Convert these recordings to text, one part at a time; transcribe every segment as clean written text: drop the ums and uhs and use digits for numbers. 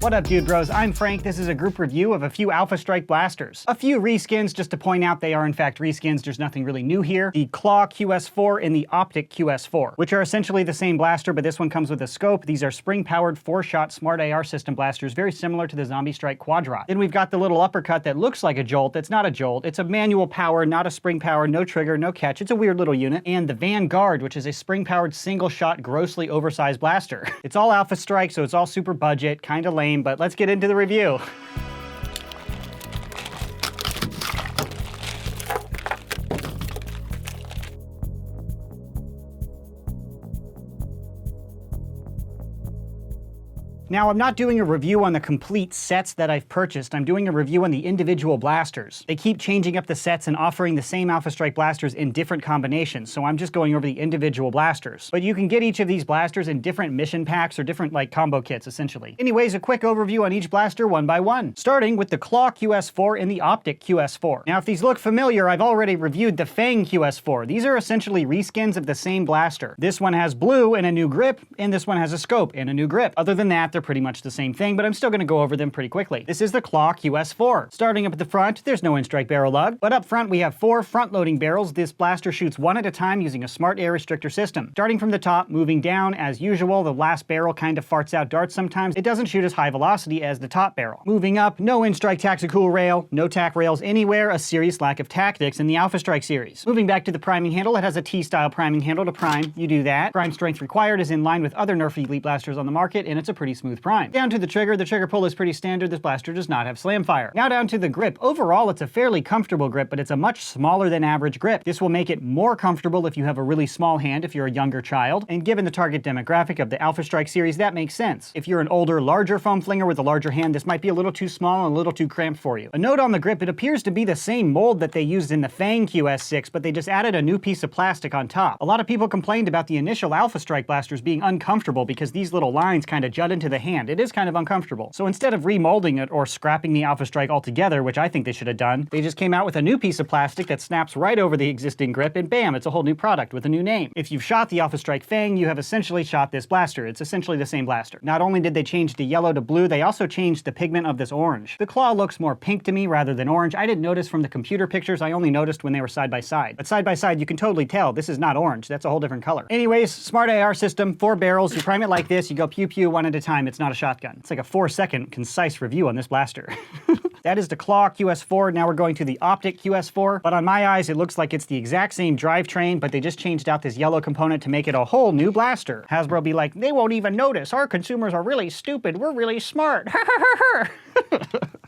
What up, dude bros? I'm Frank. This is a group review of a few Alpha Strike blasters. A few reskins, just to point out they are in fact reskins. There's nothing really new here. The Claw QS4 and the Optic QS4, which are essentially the same blaster, but this one comes with a scope. These are spring-powered 4-shot smart AR system blasters, very similar to the Zombie Strike Quadrot. Then we've got the little Uppercut that looks like a Jolt. It's not a Jolt. It's a manual power, not a spring power, no trigger, no catch. It's a weird little unit. And the Vanguard, which is a spring-powered single-shot, grossly oversized blaster. It's all Alpha Strike, so it's all super budget, kind of lame, but let's get into the review. Now, I'm not doing a review on the complete sets that I've purchased. I'm doing a review on the individual blasters. They keep changing up the sets and offering the same Alpha Strike blasters in different combinations, so I'm just going over the individual blasters. But you can get each of these blasters in different mission packs or different, combo kits, essentially. Anyways, a quick overview on each blaster one by one, starting with the Claw QS4 and the Optic QS4. Now, if these look familiar, I've already reviewed the Fang QS4. These are essentially reskins of the same blaster. This one has blue and a new grip, and this one has a scope and a new grip. Other than that, they're pretty much the same thing, but I'm still going to go over them pretty quickly. This is the Claw QS4. Starting up at the front, there's no in-strike barrel lug, but up front we have 4 front-loading barrels. This blaster shoots one at a time using a smart air restrictor system. Starting from the top, moving down, as usual, the last barrel kind of farts out darts sometimes. It doesn't shoot as high velocity as the top barrel. Moving up, no in-strike tactical rail, no tac rails anywhere, a serious lack of tactics in the Alpha Strike series. Moving back to the priming handle, it has a T-style priming handle to prime. You do that. Prime strength required is in line with other Nerf Elite blasters on the market, and it's a pretty smooth prime. Down to the trigger pull is pretty standard. This blaster does not have slam fire. Now down to the grip. Overall, it's a fairly comfortable grip, but it's a much smaller than average grip. This will make it more comfortable if you have a really small hand, if you're a younger child, and given the target demographic of the Alpha Strike series, that makes sense. If you're an older, larger foam flinger with a larger hand, this might be a little too small and a little too cramped for you. A note on the grip, it appears to be the same mold that they used in the Fang QS6, but they just added a new piece of plastic on top. A lot of people complained about the initial Alpha Strike blasters being uncomfortable because these little lines kind of jut into the hand. It is kind of uncomfortable. So instead of remolding it or scrapping the Alpha Strike altogether, which I think they should have done, they just came out with a new piece of plastic that snaps right over the existing grip, and bam, it's a whole new product with a new name. If you've shot the Alpha Strike Fang, you have essentially shot this blaster. It's essentially the same blaster. Not only did they change the yellow to blue, they also changed the pigment of this orange. The Claw looks more pink to me rather than orange. I didn't notice from the computer pictures, I only noticed when they were side by side. But side by side, you can totally tell this is not orange. That's a whole different color. Anyways, smart AR system, 4 barrels. You prime it like this, you go pew pew one at a time. It's not a shotgun. It's like a 4-second concise review on this blaster. That is the Claw QS4. Now we're going to the Optic QS4, but on my eyes it looks like it's the exact same drivetrain, but they just changed out this yellow component to make it a whole new blaster. Hasbro be like, they won't even notice. Our consumers are really stupid. We're really smart.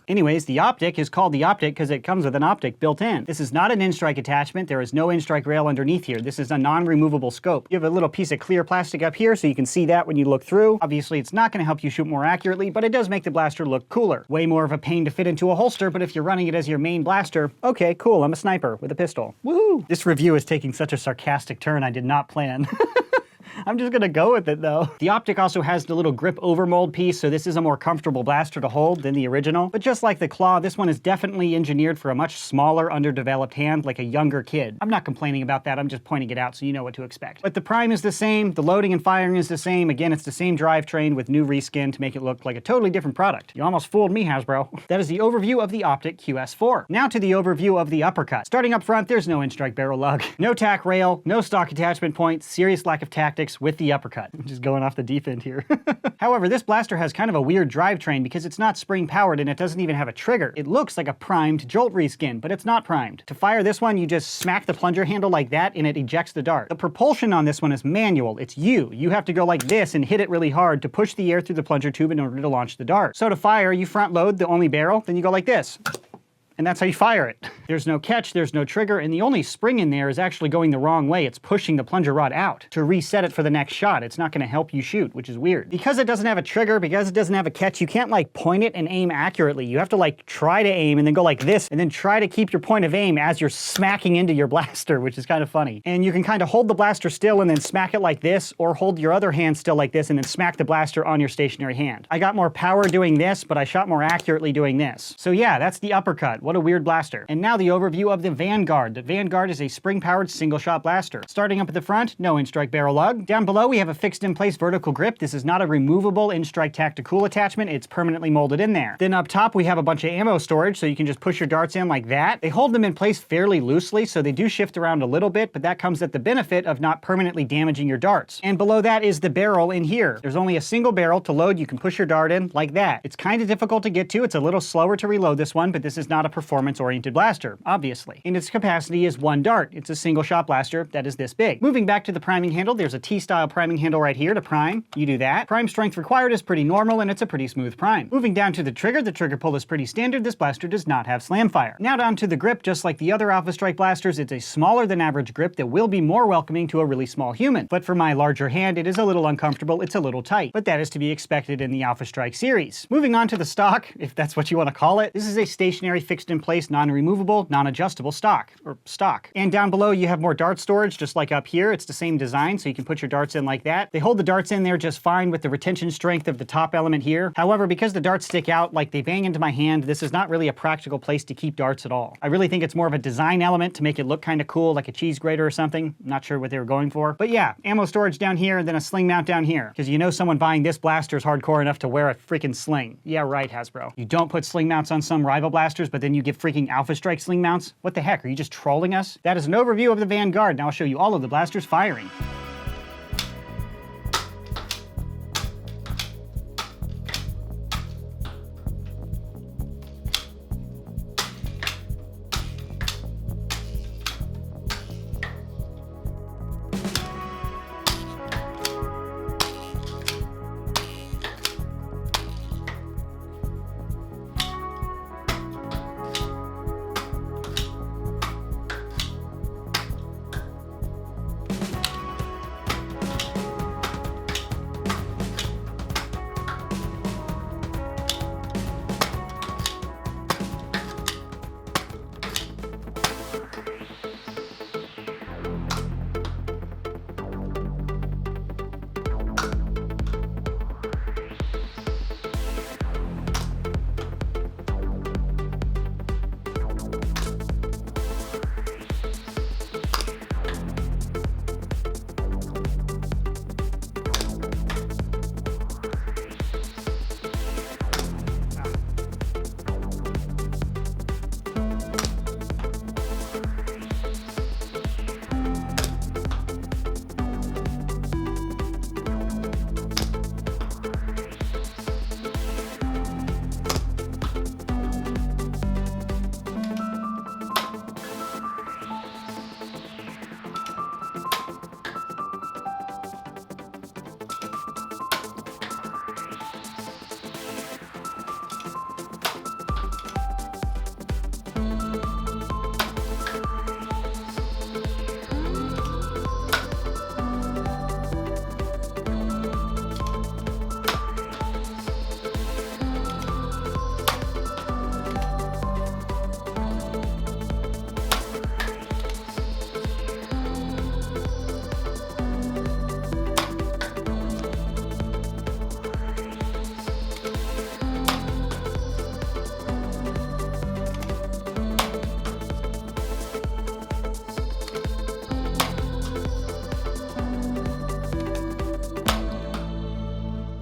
Anyways, the Optic is called the Optic because it comes with an optic built in. This is not an in-strike attachment. There is no in-strike rail underneath here. This is a non-removable scope. You have a little piece of clear plastic up here so you can see that when you look through. Obviously, it's not going to help you shoot more accurately, but it does make the blaster look cooler. Way more of a pain to fit into a holster, but if you're running it as your main blaster, okay, cool, I'm a sniper with a pistol. Woohoo! This review is taking such a sarcastic turn I did not plan. I'm just gonna go with it though. The Optic also has the little grip overmold piece, so this is a more comfortable blaster to hold than the original. But just like the Claw, this one is definitely engineered for a much smaller, underdeveloped hand, like a younger kid. I'm not complaining about that, I'm just pointing it out so you know what to expect. But the prime is the same, the loading and firing is the same. Again, it's the same drivetrain with new reskin to make it look like a totally different product. You almost fooled me, Hasbro. That is the overview of the Optic QS4. Now to the overview of the Uppercut. Starting up front, there's no in-strike barrel lug, no tac rail, no stock attachment point, serious lack of tactics with the Uppercut. I'm just going off the deep end here. However, this blaster has kind of a weird drivetrain because it's not spring powered and it doesn't even have a trigger. It looks like a primed Jolt reskin, but it's not primed. To fire this one, you just smack the plunger handle like that and it ejects the dart. The propulsion on this one is manual. It's you. You have to go like this and hit it really hard to push the air through the plunger tube in order to launch the dart. So to fire, you front load the only barrel, then you go like this. And that's how you fire it. There's no catch, there's no trigger, and the only spring in there is actually going the wrong way. It's pushing the plunger rod out to reset it for the next shot. It's not gonna help you shoot, which is weird. Because it doesn't have a trigger, because it doesn't have a catch, you can't point it and aim accurately. You have to try to aim and then go like this, and then try to keep your point of aim as you're smacking into your blaster, which is kind of funny. And you can kind of hold the blaster still and then smack it like this, or hold your other hand still like this and then smack the blaster on your stationary hand. I got more power doing this, but I shot more accurately doing this. So yeah, that's the Uppercut. What a weird blaster. And now the overview of the Vanguard. The Vanguard is a spring-powered single-shot blaster. Starting up at the front, no in-strike barrel lug. Down below we have a fixed-in-place vertical grip. This is not a removable in-strike tactical attachment, it's permanently molded in there. Then up top we have a bunch of ammo storage, so you can just push your darts in like that. They hold them in place fairly loosely, so they do shift around a little bit, but that comes at the benefit of not permanently damaging your darts. And below that is the barrel in here. There's only a single barrel to load. You can push your dart in like that. It's kind of difficult to get to. It's a little slower to reload this one, but this is not a performance-oriented blaster, obviously. And its capacity is 1 dart. It's a single-shot blaster that is this big. Moving back to the priming handle, there's a T-style priming handle right here to prime. You do that. Prime strength required is pretty normal, and it's a pretty smooth prime. Moving down to the trigger pull is pretty standard. This blaster does not have slam fire. Now down to the grip, just like the other Alpha Strike blasters, it's a smaller than average grip that will be more welcoming to a really small human. But for my larger hand, it is a little uncomfortable, it's a little tight. But that is to be expected in the Alpha Strike series. Moving on to the stock, if that's what you want to call it, this is a stationary, fixed-in-place, non-removable, non-adjustable stock. And down below you have more dart storage, just like up here. It's the same design, so you can put your darts in like that. They hold the darts in there just fine with the retention strength of the top element here. However, because the darts stick out like they bang into my hand, this is not really a practical place to keep darts at all. I really think it's more of a design element to make it look kind of cool, like a cheese grater or something. Not sure what they were going for. But yeah, ammo storage down here and then a sling mount down here. Because you know someone buying this blaster is hardcore enough to wear a freaking sling. Yeah, right, Hasbro. You don't put sling mounts on some rival blasters, but then you give freaking Alpha Strike sling mounts? What the heck, are you just trolling us? That is an overview of the Vanguard. Now I'll show you all of the blasters firing.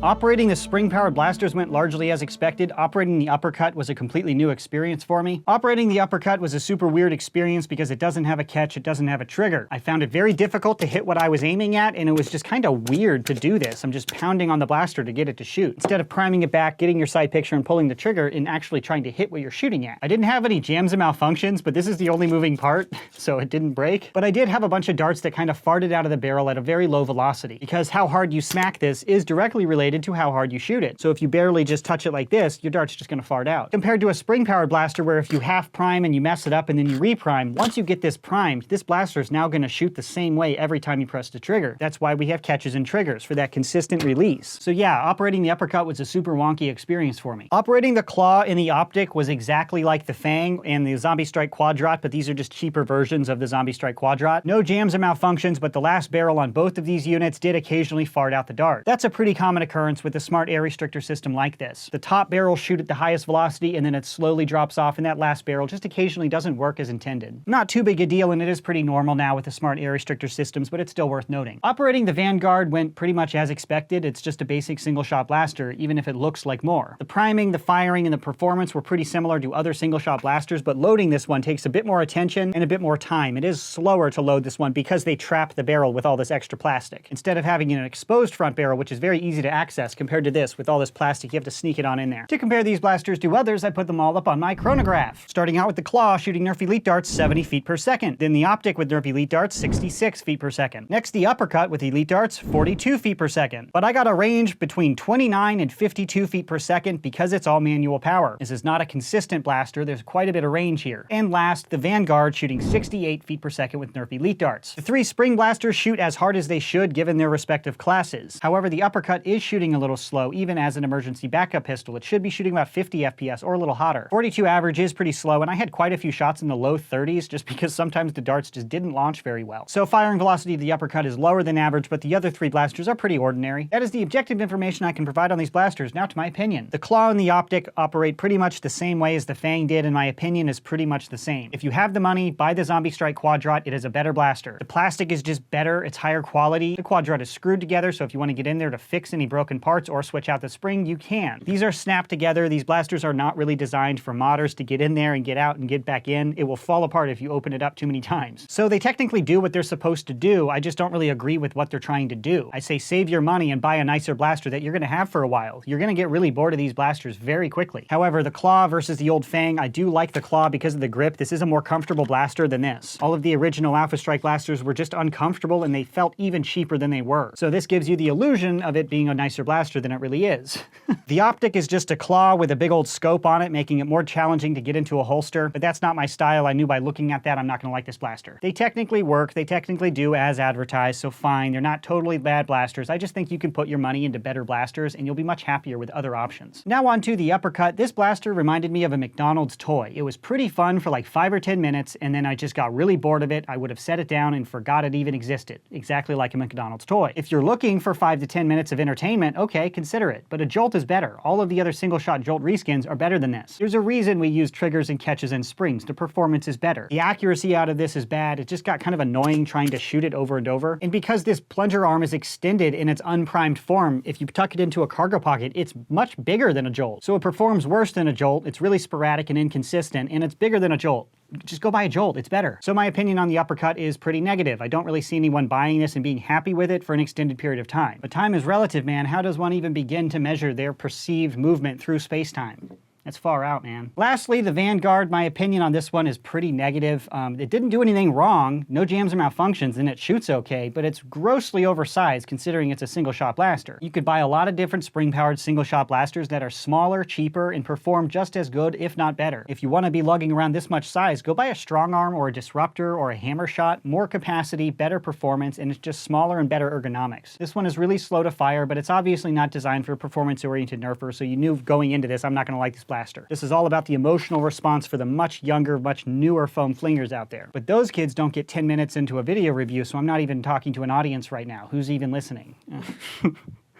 Operating the spring-powered blasters went largely as expected. Operating the Uppercut was a completely new experience for me. Operating the Uppercut was a super weird experience because it doesn't have a catch, it doesn't have a trigger. I found it very difficult to hit what I was aiming at, and it was just kind of weird to do this. I'm just pounding on the blaster to get it to shoot, instead of priming it back, getting your sight picture, and pulling the trigger, and actually trying to hit what you're shooting at. I didn't have any jams and malfunctions, but this is the only moving part, so it didn't break. But I did have a bunch of darts that kind of farted out of the barrel at a very low velocity, because how hard you smack this is directly related to how hard you shoot it. So if you barely just touch it like this, your dart's just gonna fart out. Compared to a spring-powered blaster where if you half prime and you mess it up and then you reprime, once you get this primed, this blaster is now gonna shoot the same way every time you press the trigger. That's why we have catches and triggers, for that consistent release. So yeah, operating the Uppercut was a super wonky experience for me. Operating the Claw in the Optic was exactly like the Fang and the Zombie Strike Quadrat, but these are just cheaper versions of the Zombie Strike Quadrat. No jams or malfunctions, but the last barrel on both of these units did occasionally fart out the dart. That's a pretty common occurrence deterrence with a smart air restrictor system like this. The top barrels shoot at the highest velocity and then it slowly drops off, and that last barrel just occasionally doesn't work as intended. Not too big a deal, and it is pretty normal now with the smart air restrictor systems, but it's still worth noting. Operating the Vanguard went pretty much as expected. It's just a basic single-shot blaster, even if it looks like more. The priming, the firing, and the performance were pretty similar to other single-shot blasters, but loading this one takes a bit more attention and a bit more time. It is slower to load this one because they trap the barrel with all this extra plastic. Instead of having an exposed front barrel, which is very easy to access compared to this, with all this plastic, you have to sneak it on in there. To compare these blasters to others, I put them all up on my chronograph. Starting out with the Claw, shooting Nerf Elite darts 70 feet per second. Then the Optic with Nerf Elite darts 66 feet per second. Next, the Uppercut with Elite darts 42 feet per second. But I got a range between 29 and 52 feet per second because it's all manual power. This is not a consistent blaster, there's quite a bit of range here. And last, the Vanguard shooting 68 feet per second with Nerf Elite darts. The three spring blasters shoot as hard as they should given their respective classes. However, the Uppercut is shooting a little slow even as an emergency backup pistol. It should be shooting about 50 FPS or a little hotter. 42 average is pretty slow, and I had quite a few shots in the low 30s just because sometimes the darts just didn't launch very well. So firing velocity of the Uppercut is lower than average, but the other three blasters are pretty ordinary. That is the objective information I can provide on these blasters. Now to my opinion. The Claw and the Optic operate pretty much the same way as the Fang did, and my opinion is pretty much the same. If you have the money, buy the Zombie Strike Quadrat. It is a better blaster. The plastic is just better, it's higher quality. The Quadrat is screwed together, so if you want to get in there to fix any broken parts or switch out the spring, you can. These are snapped together. These blasters are not really designed for modders to get in there and get out and get back in. It will fall apart if you open it up too many times. So they technically do what they're supposed to do. I just don't really agree with what they're trying to do. I say save your money and buy a nicer blaster that you're going to have for a while. You're going to get really bored of these blasters very quickly. However, the Claw versus the old Fang, I do like the Claw because of the grip. This is a more comfortable blaster than this. All of the original Alpha Strike blasters were just uncomfortable and they felt even cheaper than they were. So this gives you the illusion of it being a nicer blaster than it really is. The Optic is just a Claw with a big old scope on it, making it more challenging to get into a holster, but that's not my style. I knew by looking at that I'm not going to like this blaster. They technically work, they technically do as advertised, so fine. They're not totally bad blasters. I just think you can put your money into better blasters and you'll be much happier with other options. Now on to the Uppercut. This blaster reminded me of a McDonald's toy. It was pretty fun for like 5 or 10 minutes and then I just got really bored of it. I would have set it down and forgot it even existed. Exactly like a McDonald's toy. If you're looking for 5 to 10 minutes of entertainment, okay, consider it. But a Jolt is better. All of the other single-shot Jolt reskins are better than this. There's a reason we use triggers and catches and springs. The performance is better. The accuracy out of this is bad. It just got kind of annoying trying to shoot it over and over. And because this plunger arm is extended in its unprimed form, if you tuck it into a cargo pocket, it's much bigger than a Jolt. So it performs worse than a Jolt. It's really sporadic and inconsistent, and it's bigger than a Jolt. Just go buy a Jolt, it's better. So my opinion on the Uppercut is pretty negative. I don't really see anyone buying this and being happy with it for an extended period of time. But time is relative, man. How does one even begin to measure their perceived movement through space-time? That's far out, man. Lastly, the Vanguard, my opinion on this one is pretty negative. It didn't do anything wrong, no jams or malfunctions, and it shoots okay, but it's grossly oversized considering it's a single-shot blaster. You could buy a lot of different spring-powered single-shot blasters that are smaller, cheaper, and perform just as good, if not better. If you want to be lugging around this much size, go buy a strong arm or a disruptor or a hammer shot, more capacity, better performance, and it's just smaller and better ergonomics. This one is really slow to fire, but it's obviously not designed for performance-oriented nerfers, so you knew going into this, I'm not going to like this blaster. This is all about the emotional response for the much younger, much newer foam flingers out there. But those kids don't get 10 minutes into a video review, so I'm not even talking to an audience right now. Who's even listening?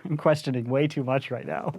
I'm questioning way too much right now.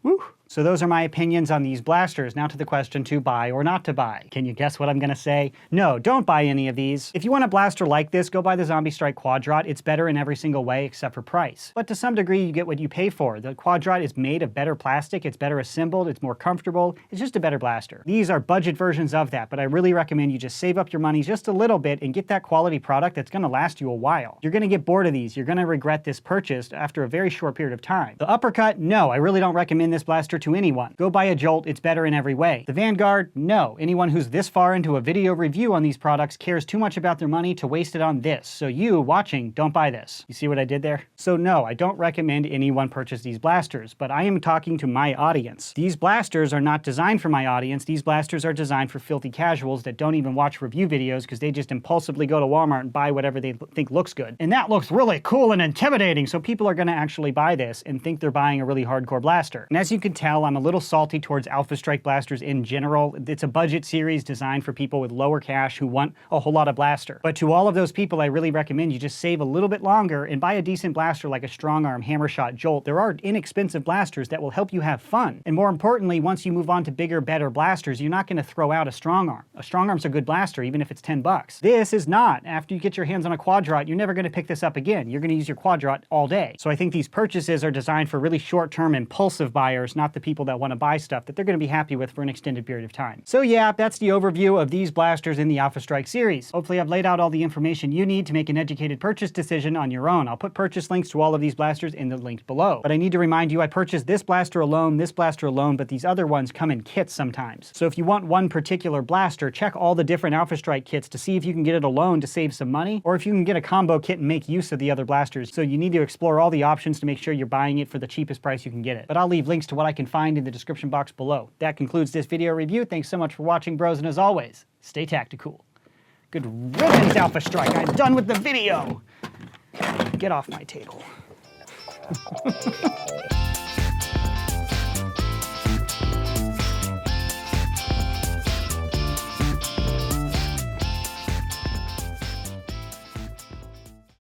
Woo. So those are my opinions on these blasters. Now to the question to buy or not to buy. Can you guess what I'm gonna say? No, don't buy any of these. If you want a blaster like this, go buy the Zombie Strike Quadrat. It's better in every single way except for price. But to some degree, you get what you pay for. The Quadrat is made of better plastic, it's better assembled, it's more comfortable, it's just a better blaster. These are budget versions of that, but I really recommend you just save up your money just a little bit and get that quality product that's gonna last you a while. You're gonna get bored of these. You're gonna regret this purchase after a very short period of time. The Uppercut, no, I really don't recommend this blaster to anyone. Go buy a Jolt, it's better in every way. The Vanguard, no. Anyone who's this far into a video review on these products cares too much about their money to waste it on this. So you, watching, don't buy this. You see what I did there? So no, I don't recommend anyone purchase these blasters, but I am talking to my audience. These blasters are not designed for my audience. These blasters are designed for filthy casuals that don't even watch review videos because they just impulsively go to Walmart and buy whatever they think looks good. And that looks really cool and intimidating, so people are gonna actually buy this and think they're buying a really hardcore blaster. And as you can tell, tell, I'm a little salty towards Alpha Strike blasters in general. It's a budget series designed for people with lower cash who want a whole lot of blaster. But to all of those people, I really recommend you just save a little bit longer and buy a decent blaster like a Strong Arm, Hammershot, Jolt. There are inexpensive blasters that will help you have fun. And more importantly, once you move on to bigger, better blasters, you're not going to throw out a Strong Arm. A Strong Arm's a good blaster, even if it's 10 bucks. This is not. After you get your hands on a Quadrot, you're never going to pick this up again. You're going to use your Quadrot all day. So I think these purchases are designed for really short-term impulsive buyers, not the people that want to buy stuff that they're going to be happy with for an extended period of time. So yeah, that's the overview of these blasters in the Alpha Strike series. Hopefully I've laid out all the information you need to make an educated purchase decision on your own. I'll put purchase links to all of these blasters in the links below. But I need to remind you, I purchased this blaster alone, but these other ones come in kits sometimes. So if you want one particular blaster, check all the different Alpha Strike kits to see if you can get it alone to save some money, or if you can get a combo kit and make use of the other blasters. So you need to explore all the options to make sure you're buying it for the cheapest price you can get it. But I'll leave links to what I can find in the description box below. That concludes this video review. Thanks so much for watching, bros, and as always, stay tactical. Good riddance, Alpha Strike. I'm done with the video. Get off my table.